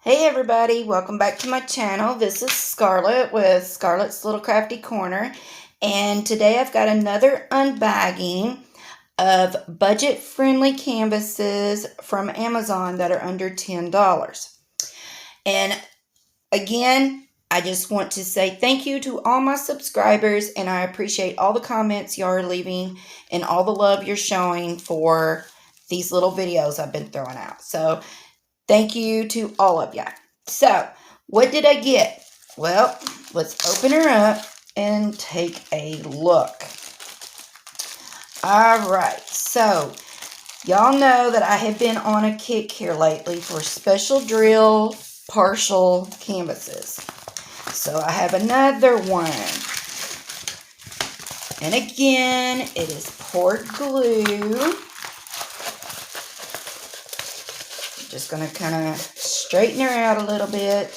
Hey everybody, welcome back to my channel. This is Scarlett with Scarlett's Little Crafty Corner, and today I've got another unbagging of budget-friendly canvases from Amazon that are under $10. And again, I just want to say thank you to all my subscribers, and I appreciate all the comments you are leaving and all the love you're showing for these little videos I've been throwing out. So thank you to all of you. So, what did I get? Well, let's open her up and take a look. Alright, so y'all know that I have been on a kick here lately for special drill partial canvases. So I have another one. And again, it is poured glue. Just going to kind of straighten her out a little bit.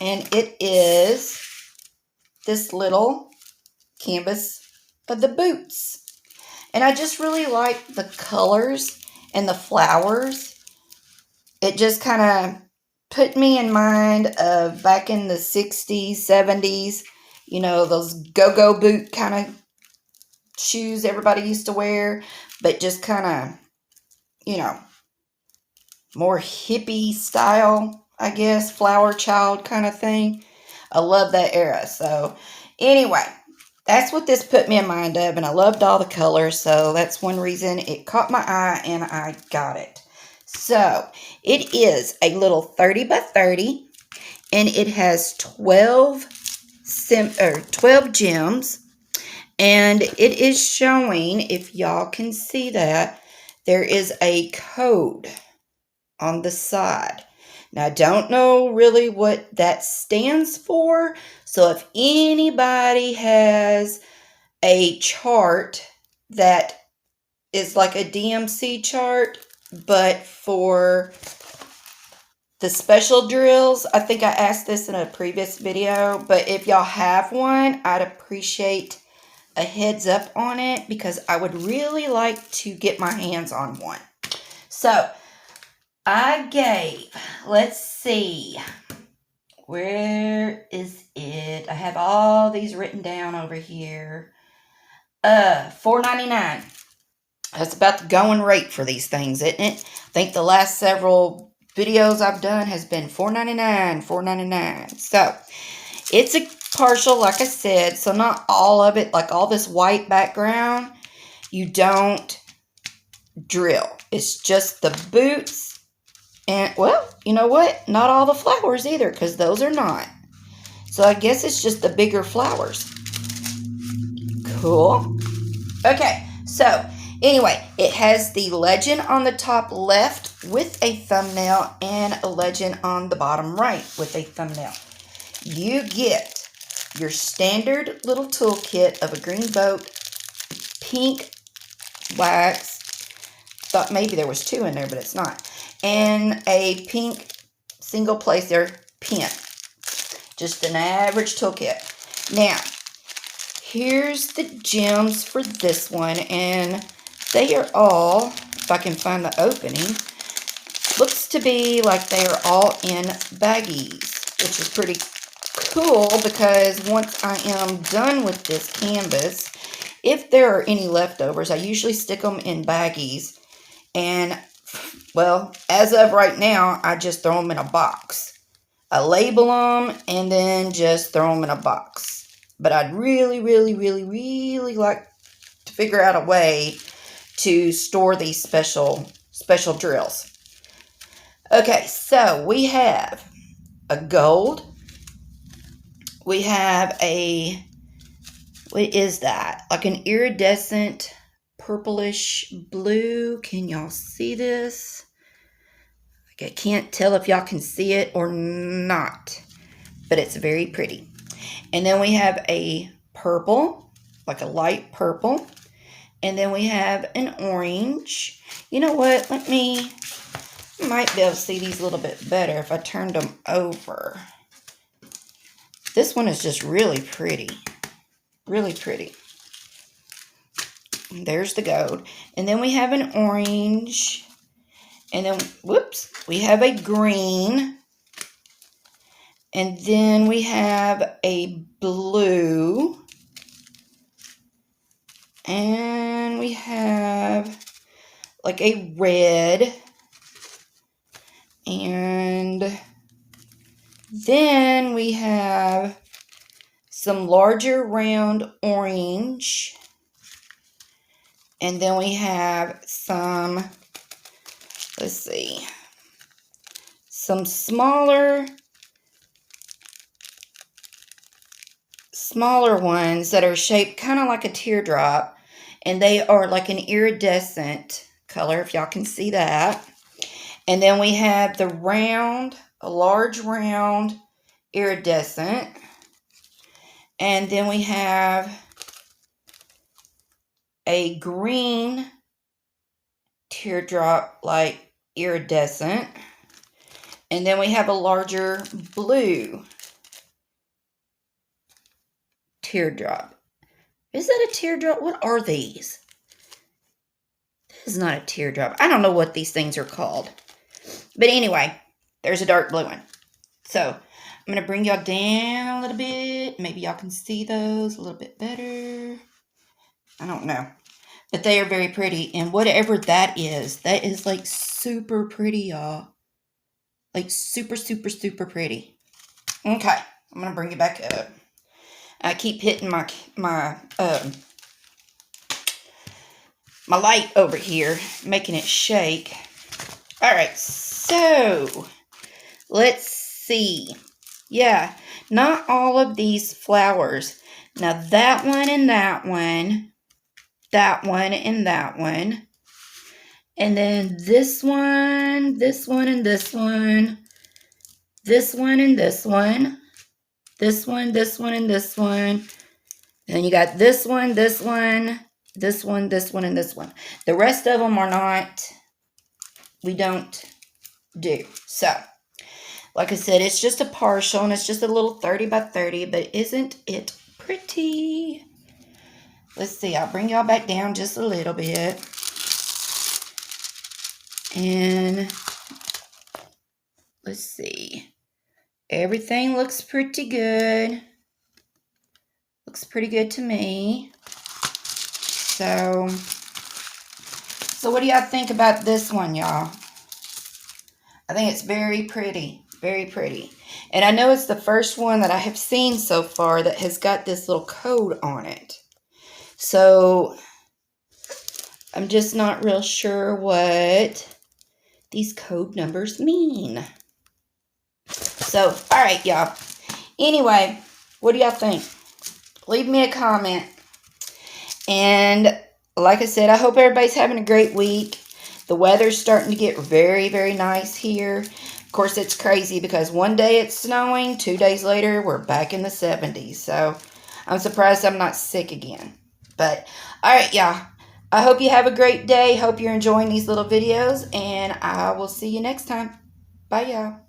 And it is this little canvas of the boots. And I just really like the colors and the flowers. It just kind of put me in mind of back in the 60s, 70s. You know, those go-go boot kind of shoes everybody used to wear. But just kind of, you know, more hippie style, I guess, flower child kind of thing. I love that era. So anyway, that's what this put me in mind of, and I loved all the colors, so that's one reason it caught my eye and I got it. So it is a little 30 by 30, and it has 12 gems, and it is showing, if y'all can see that, there is a code on the side. Now, I don't know really what that stands for, so if anybody has a chart that is like a DMC chart, but for the special drills, I think I asked this in a previous video, but if y'all have one, I'd appreciate a heads up on it because I would really like to get my hands on one. So I gave, let's see, where is it? I have all these written down over here. $4.99. That's about the going rate for these things, isn't it? I think the last several videos I've done has been $4.99, $4.99. So, it's a partial, like I said, so not all of it, like all this white background, you don't drill. It's just the boots. And, well, you know what? Not all the flowers either, because those are not. So I guess it's just the bigger flowers. Cool. Okay, so anyway, it has the legend on the top left with a thumbnail and a legend on the bottom right with a thumbnail. You get your standard little toolkit of a green boat, pink wax. Thought maybe there was two in there, but it's not. And a pink single placer pen. Just an average toolkit. Now, here's the gems for this one, and they are all, if I can find the opening, looks to be like they are all in baggies, which is pretty cool because once I am done with this canvas, if there are any leftovers, I usually stick them in baggies. And, well, as of right now, I just throw them in a box. I label them and then just throw them in a box. But I'd really, really, really, really like to figure out a way to store these special drills. Okay, so we have a gold. We have a, what is that? Like an iridescent purplish blue. Can y'all see this? Like I can't tell if y'all can see it or not, but it's very pretty. And then we have a purple, like a light purple. And then we have an orange. You know what? I might be able to see these a little bit better if I turned them over. This one is just really pretty. Really pretty. There's the gold. And then we have an orange. And then, whoops, we have a green. And then we have a blue. And we have like a red. And then we have some larger round orange. And then we have some, let's see, some smaller ones that are shaped kind of like a teardrop. And they are like an iridescent color, if y'all can see that. And then we have the round, a large round iridescent. And then we have a green teardrop like iridescent. And then we have a larger blue teardrop. Is that a teardrop? What are these? This is not a teardrop. I don't know what these things are called. But anyway, there's a dark blue one. So I'm going to bring y'all down a little bit. Maybe y'all can see those a little bit better. I don't know. But they are very pretty. And whatever that is like super pretty, y'all. Like super, super, super pretty. Okay. I'm going to bring it back up. I keep hitting my light over here, making it shake. All right, so let's see. Yeah, not all of these flowers. Now that one and that one, that one and that one, and then this one, this one and this one, this one and this one, this one, this one and this one, and then you got this one, this one, this one, this one, and this one. The rest of them are not, we don't do. So, like I said, it's just a partial, and it's just a little 30 by 30, but isn't it pretty? Let's see, I'll bring y'all back down just a little bit. And let's see. Everything looks pretty good. Looks pretty good to me. So what do y'all think about this one, y'all? I think it's very pretty. Very pretty. And I know it's the first one that I have seen so far that has got this little code on it. So I'm just not real sure what these code numbers mean. So, all right, y'all. Anyway, what do y'all think? Leave me a comment. And like I said, I hope everybody's having a great week. The weather's starting to get very, very nice here. Of course, it's crazy because one day it's snowing. 2 days later, we're back in the 70s. So, I'm surprised I'm not sick again. But, all right, y'all. I hope you have a great day. Hope you're enjoying these little videos. And I will see you next time. Bye, y'all.